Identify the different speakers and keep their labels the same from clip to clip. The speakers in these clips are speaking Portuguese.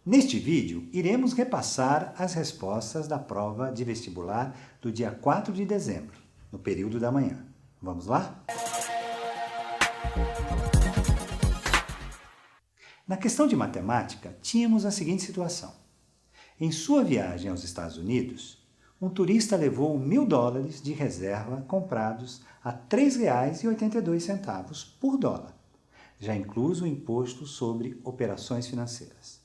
Speaker 1: Neste vídeo, iremos repassar as respostas da prova de vestibular do dia 4 de dezembro, no período da manhã. Vamos lá? Na questão de matemática, tínhamos a seguinte situação. Em sua viagem aos Estados Unidos, um turista levou $1.000 de reserva comprados a R$ 3,82 por dólar, já incluso o imposto sobre operações financeiras.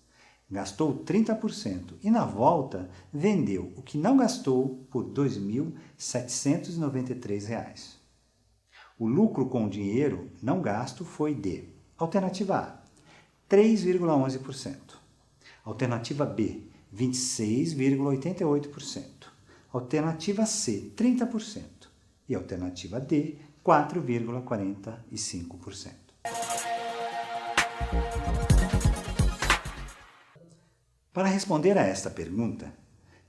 Speaker 1: Gastou 30% e, na volta, vendeu o que não gastou por R$ 2.793. O lucro com o dinheiro não gasto foi de: alternativa A, 3,11%. Alternativa B, 26,88%. Alternativa C, 30%. E alternativa D, 4,45%. Para responder a esta pergunta,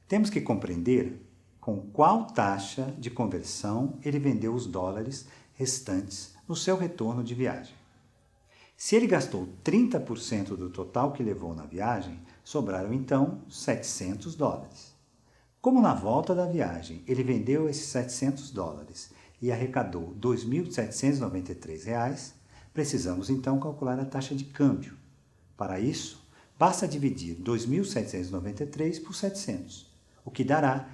Speaker 1: temos que compreender com qual taxa de conversão ele vendeu os dólares restantes no seu retorno de viagem. Se ele gastou 30% do total que levou na viagem, sobraram então $700. Como na volta da viagem ele vendeu esses $700 e arrecadou R$ 2.793, precisamos então calcular a taxa de câmbio. Para isso, basta dividir 2.793 por 700, o que dará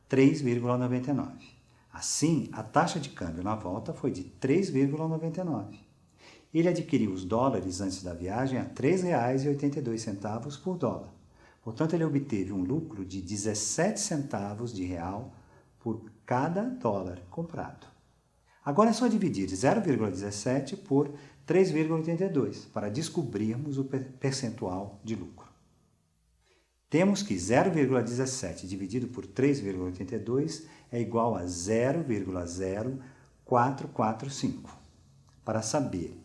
Speaker 1: 3,99. Assim, a taxa de câmbio na volta foi de 3,99. Ele adquiriu os dólares antes da viagem a R$ 3,82 por dólar. Portanto, ele obteve um lucro de 17 centavos de real por cada dólar comprado. Agora é só dividir 0,17 por 3,82 para descobrirmos o percentual de lucro. Temos que 0,17 dividido por 3,82 é igual a 0,0445. Para saber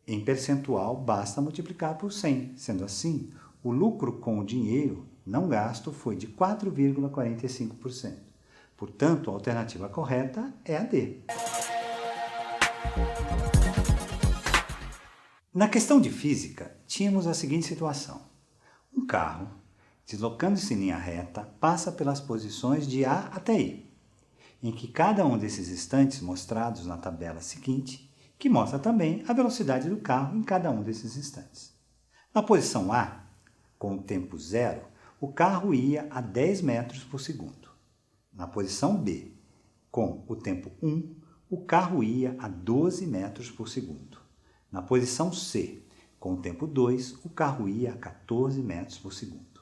Speaker 1: em percentual, basta multiplicar por 100. Sendo assim, o lucro com o dinheiro não gasto foi de 4,45%. Portanto, a alternativa correta é a D. Na questão de física, tínhamos a seguinte situação. Um carro, deslocando-se em linha reta, passa pelas posições de A até E, em que cada um desses instantes mostrados na tabela seguinte, que mostra também a velocidade do carro em cada um desses instantes. Na posição A, com o tempo 0, o carro ia a 10 metros por segundo. Na posição B, com o tempo 1, o carro ia a 12 metros por segundo. Na posição C, com o tempo 2, o carro ia a 14 metros por segundo.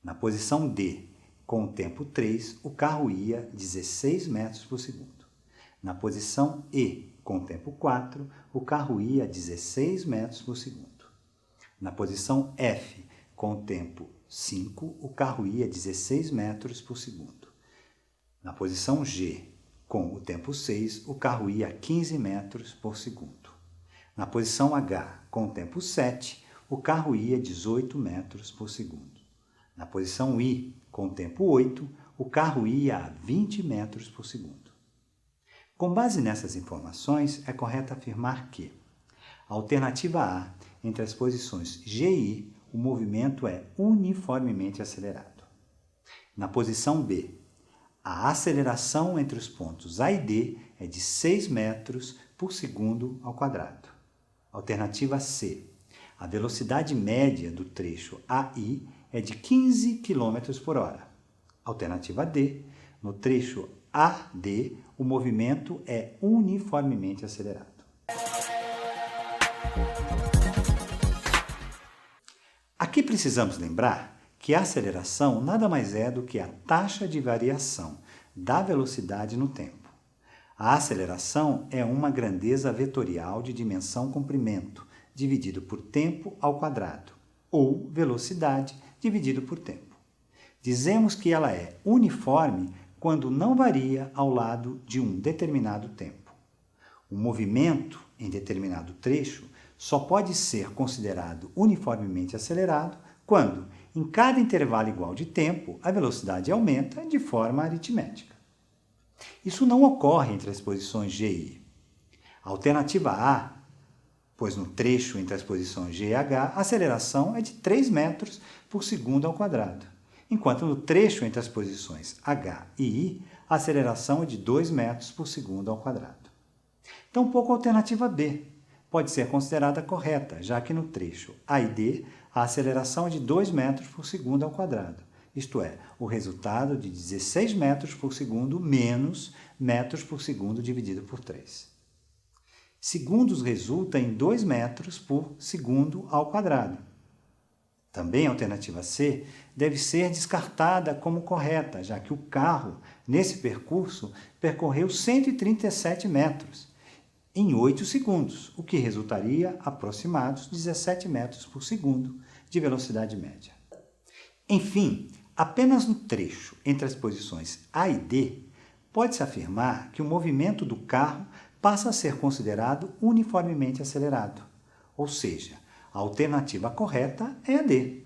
Speaker 1: Na posição D, com o tempo 3, o carro ia a 16 metros por segundo. Na posição E, com o tempo 4, o carro ia a 16 metros por segundo. Na posição F, com o tempo 5, o carro ia a 16 metros por segundo. Na posição G, com o tempo 6, o carro ia a 15 metros por segundo. Na posição H, com o tempo 7, o carro ia a 18 metros por segundo. Na posição I, com o tempo 8, o carro ia a 20 metros por segundo. Com base nessas informações, é correto afirmar que a alternativa A, entre as posições G e I, o movimento é uniformemente acelerado. Na posição B, a aceleração entre os pontos A e D é de 6 metros por segundo ao quadrado. Alternativa C, a velocidade média do trecho AI é de 15 km por hora. Alternativa D, no trecho AD, o movimento é uniformemente acelerado. Aqui precisamos lembrar que a aceleração nada mais é do que a taxa de variação da velocidade no tempo. A aceleração é uma grandeza vetorial de dimensão comprimento, dividido por tempo ao quadrado, ou velocidade dividido por tempo. Dizemos que ela é uniforme quando não varia ao lado de um determinado tempo. O movimento em determinado trecho só pode ser considerado uniformemente acelerado quando, em cada intervalo igual de tempo, a velocidade aumenta de forma aritmética. Isso não ocorre entre as posições G e I. A alternativa A pois no trecho entre as posições G e H, a aceleração é de 3 metros por segundo ao quadrado, enquanto no trecho entre as posições H e I, a aceleração é de 2 metros por segundo ao quadrado. Tampouco a alternativa B pode ser considerada correta, já que no trecho A e D, a aceleração é de 2 metros por segundo ao quadrado, isto é, o resultado de 16 metros por segundo menos metros por segundo dividido por 3. Segundos resulta em 2 metros por segundo ao quadrado. Também a alternativa C deve ser descartada como correta, já que o carro, nesse percurso, percorreu 137 metros em 8 segundos, o que resultaria aproximados 17 metros por segundo de velocidade média. Enfim, apenas no trecho entre as posições A e D, pode-se afirmar que o movimento do carro passa a ser considerado uniformemente acelerado, ou seja, a alternativa correta é a D.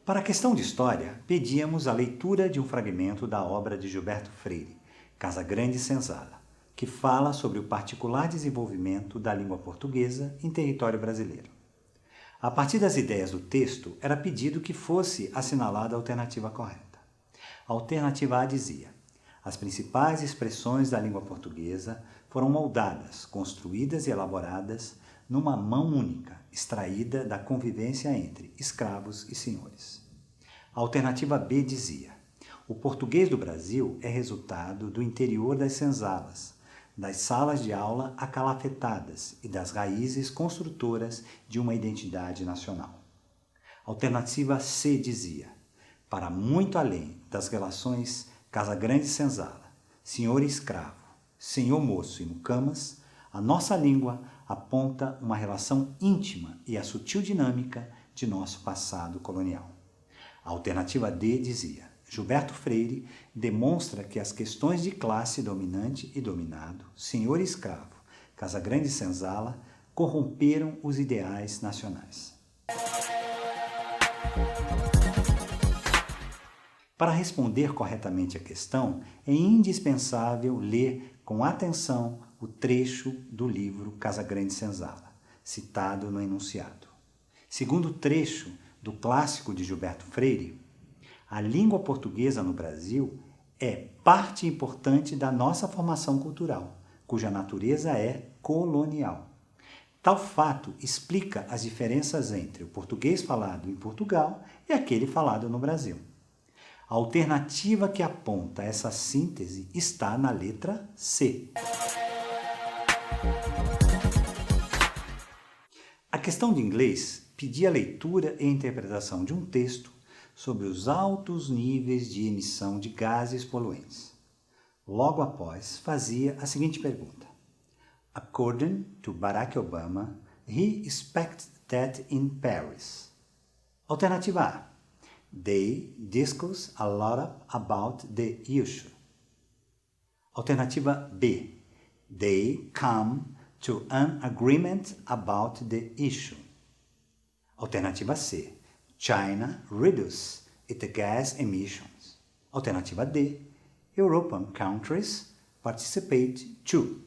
Speaker 1: Para a questão de história, pedíamos a leitura de um fragmento da obra de Gilberto Freire, Casagrande e Senzala, que fala sobre o particular desenvolvimento da língua portuguesa em território brasileiro. A partir das ideias do texto, era pedido que fosse assinalada a alternativa correta. A alternativa A dizia: as principais expressões da língua portuguesa foram moldadas, construídas e elaboradas numa mão única, extraída da convivência entre escravos e senhores. A alternativa B dizia: o português do Brasil é resultado do interior das senzalas, das salas de aula acalafetadas e das raízes construtoras de uma identidade nacional. A alternativa C dizia: para muito além das relações Casagrande e Senzala, senhor e escravo, senhor moço e mucamas, a nossa língua aponta uma relação íntima e a sutil dinâmica de nosso passado colonial. A alternativa D dizia: Gilberto Freire demonstra que as questões de classe dominante e dominado, senhor e escravo, Casagrande e Senzala, corromperam os ideais nacionais. Para responder corretamente à questão, é indispensável ler com atenção o trecho do livro Casagrande e Senzala, citado no enunciado. Segundo o trecho do clássico de Gilberto Freire, a língua portuguesa no Brasil é parte importante da nossa formação cultural, cuja natureza é colonial. Tal fato explica as diferenças entre o português falado em Portugal e aquele falado no Brasil. A alternativa que aponta essa síntese está na letra C. A questão de inglês pedia a leitura e interpretação de um texto sobre os altos níveis de emissão de gases poluentes. Logo após, fazia a seguinte pergunta: According to Barack Obama, he expects that in Paris. Alternativa A: They discuss a lot about the issue. Alternativa B: They come to an agreement about the issue. Alternativa C: China reduces its gas emissions. Alternativa D: European countries participate too.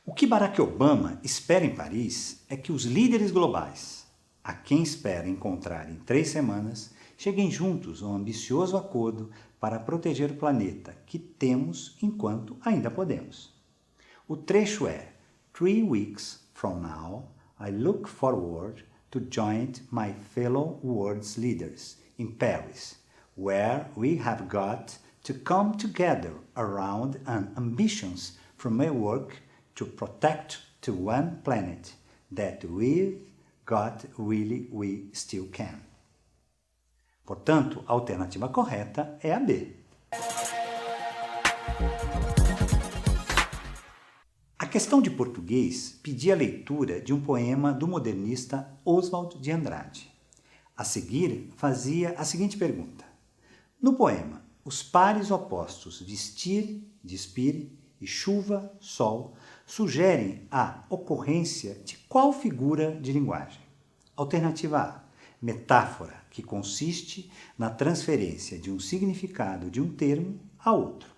Speaker 1: O que Barack Obama espera em Paris é que os líderes globais, a quem espera encontrar em 3 semanas, cheguem juntos a um ambicioso acordo para proteger o planeta que temos enquanto ainda podemos. O trecho é: 3 weeks from now, I look forward to join my fellow world's leaders in Paris, where we have got to come together around an ambitions from my work to protect the one planet that we've got really we still can. Portanto, a alternativa correta é a B. A questão de português pedia a leitura de um poema do modernista Oswald de Andrade. A seguir, fazia a seguinte pergunta: no poema, os pares opostos vestir, despir e chuva, sol sugerem a ocorrência de qual figura de linguagem? Alternativa A: Metáfora, que consiste na transferência de um significado de um termo a outro.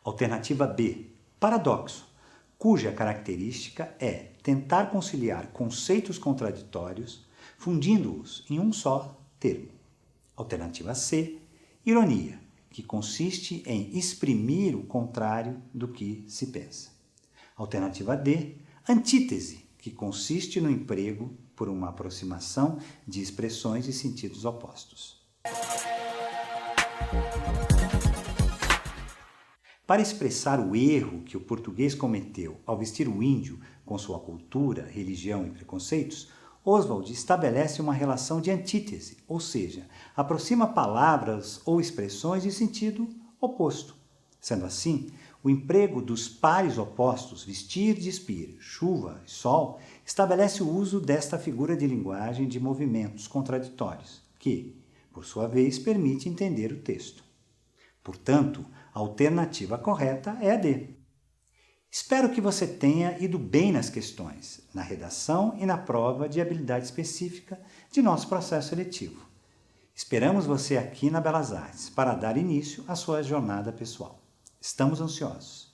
Speaker 1: Alternativa B, paradoxo, cuja característica é tentar conciliar conceitos contraditórios, fundindo-os em um só termo. Alternativa C, ironia, que consiste em exprimir o contrário do que se pensa. Alternativa D, antítese, que consiste no emprego por uma aproximação de expressões e sentidos opostos. Para expressar o erro que o português cometeu ao vestir o índio com sua cultura, religião e preconceitos, Oswald estabelece uma relação de antítese, ou seja, aproxima palavras ou expressões de sentido oposto. Sendo assim, o emprego dos pares opostos, vestir, despir, chuva e sol, estabelece o uso desta figura de linguagem de movimentos contraditórios, que, por sua vez, permite entender o texto. Portanto, a alternativa correta é a D. Espero que você tenha ido bem nas questões, na redação e na prova de habilidade específica de nosso processo seletivo. Esperamos você aqui na Belas Artes para dar início à sua jornada pessoal. Estamos ansiosos.